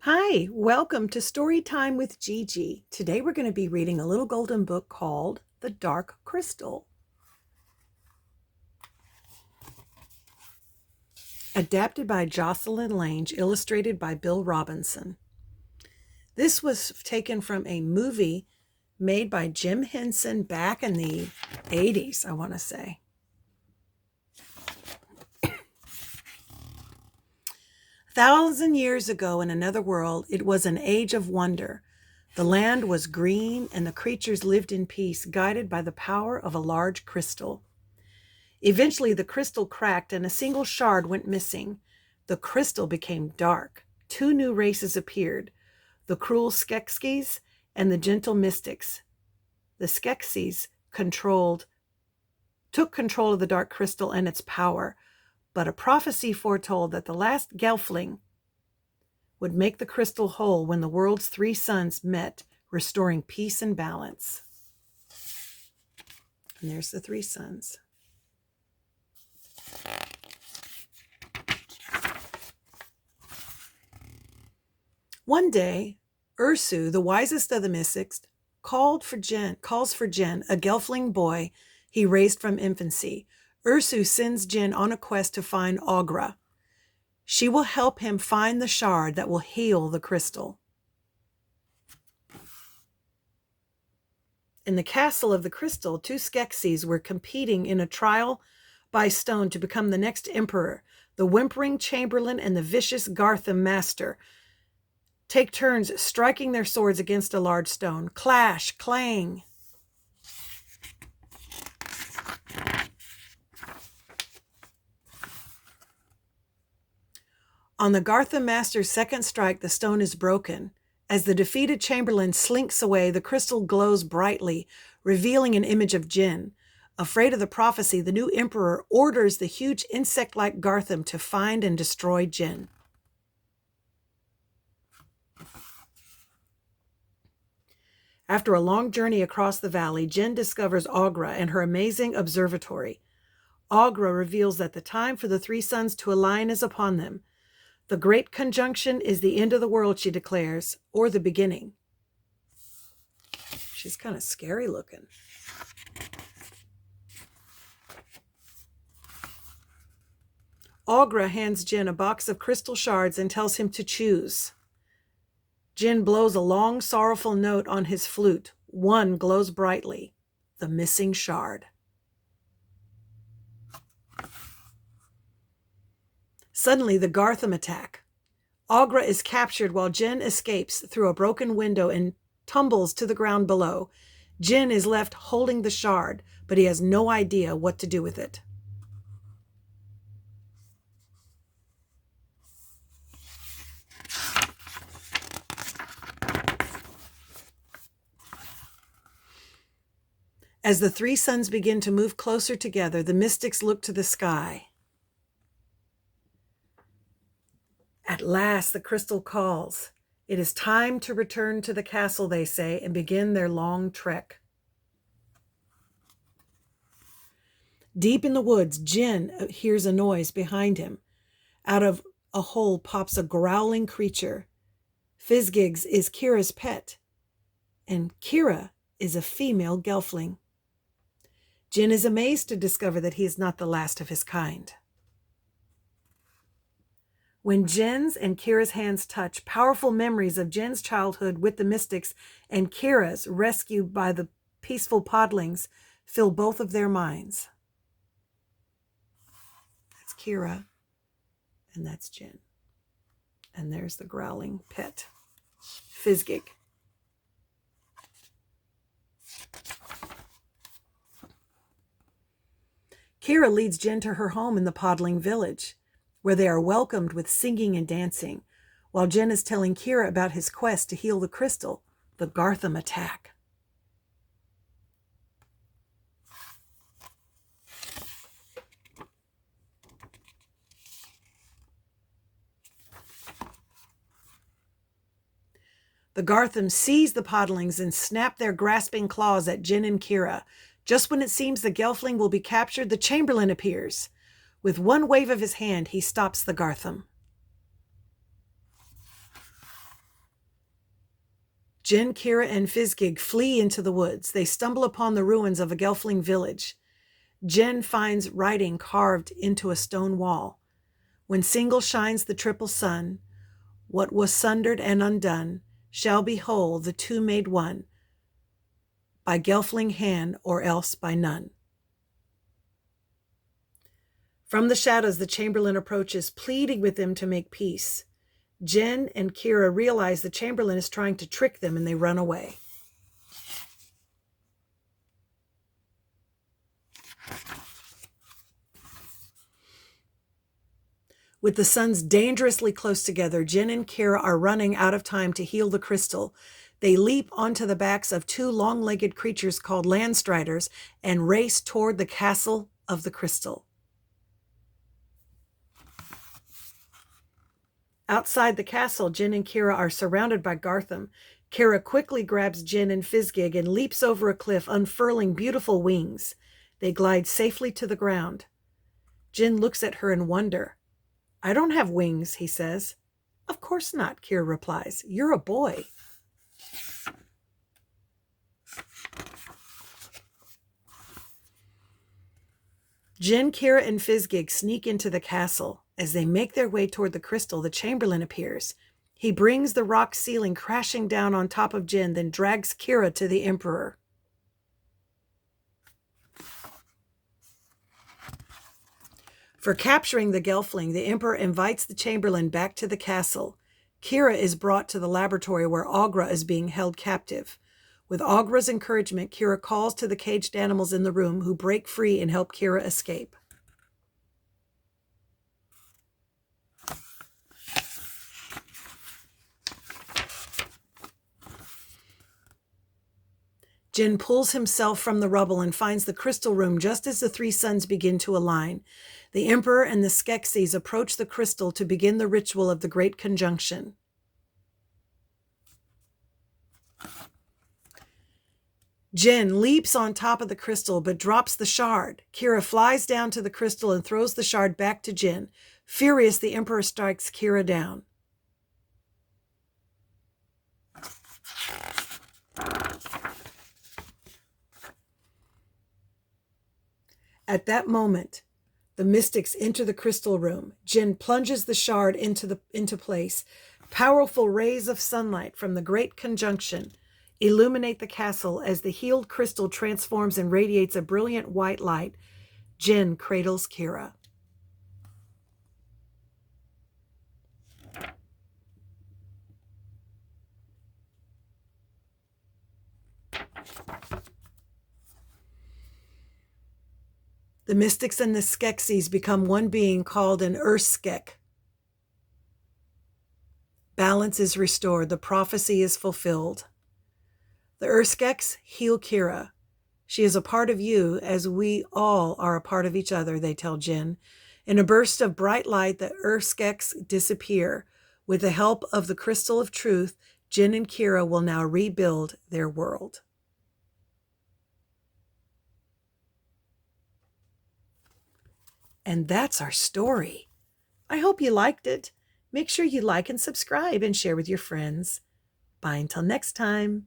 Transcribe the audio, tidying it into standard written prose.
Hi, welcome to Story Time with Gigi. Today we're going to be reading a little golden book called The Dark Crystal. Adapted by Jocelyn, Lange, illustrated by Bill Robinson. This was taken from a movie made by Jim Henson back in the 80s, I want to say. 1,000 years ago in another world, it was an age of wonder. The land was green and the creatures lived in peace, guided by the power of a large crystal. Eventually, the crystal cracked and a single shard went missing. The crystal became dark. Two new races appeared, the cruel Skeksis and the gentle mystics. The Skeksis took control of the dark crystal and its power, but a prophecy foretold that the last Gelfling would make the crystal whole when the world's three suns met, restoring peace and balance. And there's the three suns. One day, Ursu, the wisest of the mystics, calls for Jen, a Gelfling boy he raised from infancy. Ursu sends Jen on a quest to find Aughra. She will help him find the shard that will heal the crystal. In the castle of the crystal, two Skeksis were competing in a trial by stone to become the next emperor. The whimpering Chamberlain and the vicious Gartham master take turns striking their swords against a large stone. Clash, clang. On the Gartham master's second strike, the stone is broken. As the defeated Chamberlain slinks away, the crystal glows brightly, revealing an image of Jin. Afraid of the prophecy, the new emperor orders the huge insect-like Gartham to find and destroy Jin. After a long journey across the valley, Jin discovers Aughra and her amazing observatory. Aughra reveals that the time for the three suns to align is upon them. The Great Conjunction is the end of the world, she declares, or the beginning. She's kind of scary looking. Aughra hands Jin a box of crystal shards and tells him to choose. Jin blows a long, sorrowful note on his flute. One glows brightly, the missing shard. Suddenly, the Gartham Attack. Aughra is captured while Jin escapes through a broken window and tumbles to the ground below. Jin is left holding the shard, but he has no idea what to do with it. As the three suns begin to move closer together, the mystics look to the sky. At last, the crystal calls. It is time to return to the castle, they say, and begin their long trek. Deep in the woods, Jin hears a noise behind him. Out of a hole pops a growling creature. Fizzgigs is Kira's pet, and Kira is a female Gelfling. Jin is amazed to discover that he is not the last of his kind. When Jin's and Kira's hands touch, powerful memories of Jin's childhood with the mystics and Kira's rescue by the peaceful Podlings fill both of their minds. That's Kira, and that's Jin. And there's the growling pet, Fizzgig. Kira leads Jin to her home in the Podling Village, where they are welcomed with singing and dancing, while Jin is telling Kira about his quest to heal the crystal, the Gartham Attack. The Gartham seize the Podlings and snap their grasping claws at Jin and Kira. Just when it seems the Gelfling will be captured, the Chamberlain appears. With one wave of his hand, he stops the Gartham. Jin, Kira, and Fizgig flee into the woods. They stumble upon the ruins of a Gelfling village. Jin finds writing carved into a stone wall. When single shines the triple sun, what was sundered and undone shall be whole, the two made one, by Gelfling hand or else by none. From the shadows, the Chamberlain approaches, pleading with them to make peace. Jin and Kira realize the Chamberlain is trying to trick them, and they run away. With the suns dangerously close together, Jin and Kira are running out of time to heal the crystal. They leap onto the backs of two long-legged creatures called Landriders and race toward the castle of the crystal. Outside the castle, Jin and Kira are surrounded by Gartham. Kira quickly grabs Jin and Fizgig and leaps over a cliff, unfurling beautiful wings. They glide safely to the ground. Jin looks at her in wonder. "I don't have wings," he says. "Of course not," Kira replies. "You're a boy." Jin, Kira, and Fizgig sneak into the castle. As they make their way toward the crystal, the Chamberlain appears. He brings the rock ceiling crashing down on top of Jin, then drags Kira to the Emperor. For capturing the Gelfling, the Emperor invites the Chamberlain back to the castle. Kira is brought to the laboratory where Aughra is being held captive. With Aughra's encouragement, Kira calls to the caged animals in the room, who break free and help Kira escape. Jin pulls himself from the rubble and finds the crystal room just as the three suns begin to align. The Emperor and the Skeksis approach the crystal to begin the ritual of the Great Conjunction. Jin leaps on top of the crystal but drops the shard. Kira flies down to the crystal and throws the shard back to Jin. Furious, the Emperor strikes Kira down. At that moment, the mystics enter the crystal room. Jin plunges the shard into place. Powerful rays of sunlight from the Great Conjunction illuminate the castle as the healed crystal transforms and radiates a brilliant white light. Jin cradles Kira. The mystics and the Skeksis become one being called an Urskek. Balance is restored. The prophecy is fulfilled. The Urskeks heal Kira. She is a part of you, as we all are a part of each other, they tell Jin. In a burst of bright light, the Urskeks disappear. With the help of the Crystal of Truth, Jin and Kira will now rebuild their world. And that's our story. I hope you liked it. Make sure you like and subscribe and share with your friends. Bye until next time.